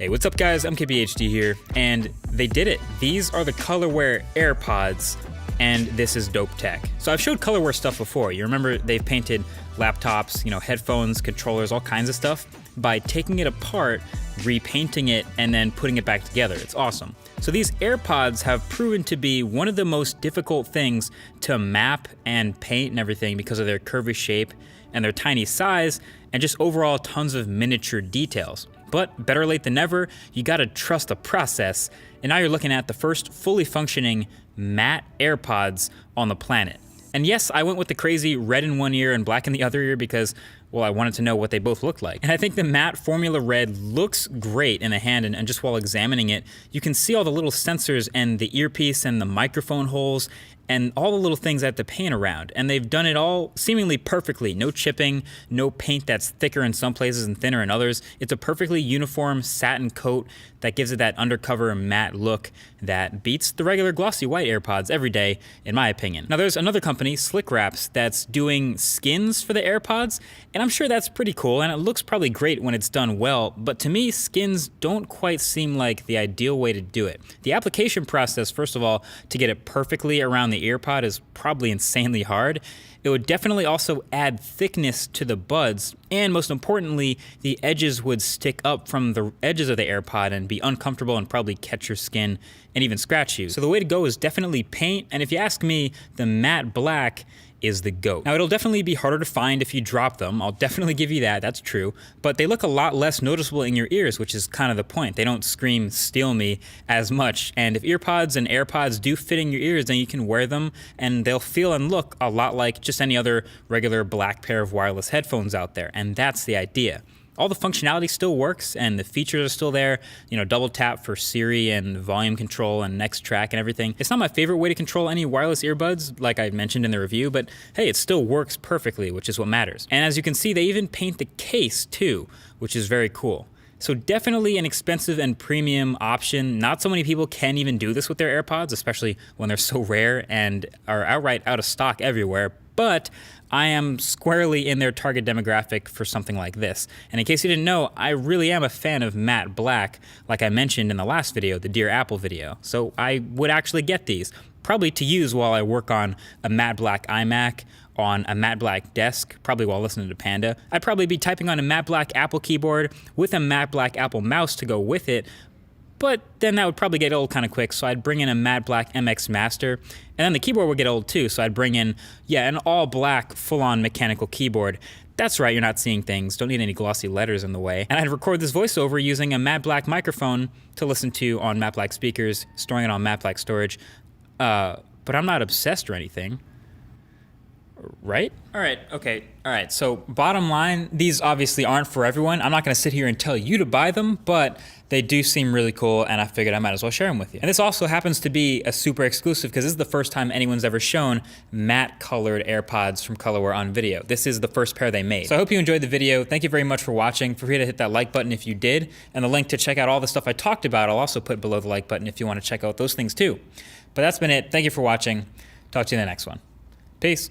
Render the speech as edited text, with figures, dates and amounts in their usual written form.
Hey, what's up guys? I'm KBHD here, and they did it. These are the Colorwear AirPods, and this is dope tech. So I've showed Colorwear stuff before. You remember they've painted laptops, headphones, controllers, all kinds of stuff by taking it apart, repainting it, and then putting it back together. It's awesome. So these AirPods have proven to be one of the most difficult things to map and paint and everything because of their curvy shape and their tiny size and just overall tons of miniature details. But better late than never, you gotta trust the process, and now you're looking at the first fully functioning matte AirPods on the planet. And yes, I went with the crazy red in one ear and black in the other ear because, well, I wanted to know what they both looked like. And I think the matte Formula Red looks great in the hand, and just while examining it, you can see all the little sensors and the earpiece and the microphone holes and all the little things that to paint around. And they've done it all seemingly perfectly. No chipping, no paint that's thicker in some places and thinner in others. It's a perfectly uniform satin coat that gives it that undercover matte look that beats the regular glossy white AirPods every day, in my opinion. Now there's another company, Slick Wraps, that's doing skins for the AirPods, and I'm sure that's pretty cool, and it looks probably great when it's done well, but to me, skins don't quite seem like the ideal way to do it. The application process, first of all, to get it perfectly around the AirPod is probably insanely hard. It would definitely also add thickness to the buds, and most importantly, the edges would stick up from the edges of the AirPod and be uncomfortable and probably catch your skin and even scratch you. So the way to go is definitely paint, and if you ask me, the matte black is the GOAT. Now it'll definitely be harder to find if you drop them, I'll definitely give you that, that's true, but they look a lot less noticeable in your ears, which is kind of the point. They don't scream steal me as much, and if earpods and AirPods do fit in your ears, then you can wear them and they'll feel and look a lot like just any other regular black pair of wireless headphones out there, and that's the idea. All the functionality still works and the features are still there, double tap for Siri and volume control and next track and everything. It's not my favorite way to control any wireless earbuds, like I mentioned in the review, but hey, it still works perfectly, which is what matters. And as you can see, they even paint the case too, which is very cool. So definitely an expensive and premium option. Not so many people can even do this with their AirPods, especially when they're so rare and are outright out of stock everywhere. But I am squarely in their target demographic for something like this. And in case you didn't know, I really am a fan of matte black, like I mentioned in the last video, the Dear Apple video. So I would actually get these, probably to use while I work on a matte black iMac, on a matte black desk, probably while listening to Panda. I'd probably be typing on a matte black Apple keyboard with a matte black Apple mouse to go with it, but then that would probably get old kind of quick, so I'd bring in a matte black MX Master, and then the keyboard would get old too, so I'd bring in, an all black full-on mechanical keyboard. That's right, you're not seeing things, don't need any glossy letters in the way. And I'd record this voiceover using a matte black microphone to listen to on matte black speakers, storing it on matte black storage. But I'm not obsessed or anything. Right? All right, so bottom line, these obviously aren't for everyone. I'm not gonna sit here and tell you to buy them, but they do seem really cool and I figured I might as well share them with you. And this also happens to be a super exclusive because this is the first time anyone's ever shown matte colored AirPods from Colorwear on video. This is the first pair they made. So I hope you enjoyed the video. Thank you very much for watching. Feel free to hit that like button if you did, and the link to check out all the stuff I talked about I'll also put below the like button if you wanna check out those things too. But that's been it. Thank you for watching. Talk to you in the next one. Peace.